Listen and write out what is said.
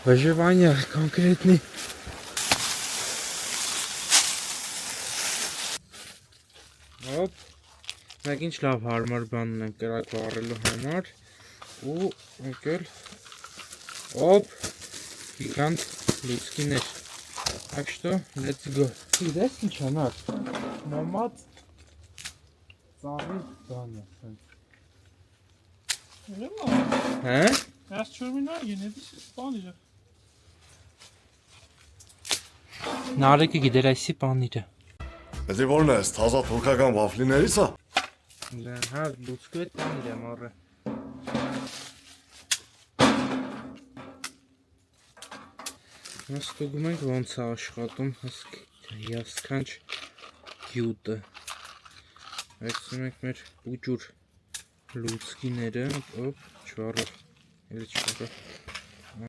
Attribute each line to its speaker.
Speaker 1: Выживание конкретный. Հոպ, մեկ ինչ լավ հարմար բանն են կրակ վառելու համար ու եկել հոպ, գիգանտ լուցկիներ, так что let's go. Իդես ինչ անար, նոմատ ծավի բան է, հե?
Speaker 2: Ես չորմինա ենեդիս բանիրը
Speaker 1: Նարեկը գիտեր այսի բանիրը
Speaker 3: Դե որն է, թազա թուրքական վաֆլիներից է։
Speaker 1: Հա, լուցկու հետ բանիր է մորը Ստուգում ենք ոնց է աշխատում հիասքանչ գյուտը Այցում ենք մեր ուջուր լուցկիները Ոպ, չվարով, էլի չվարով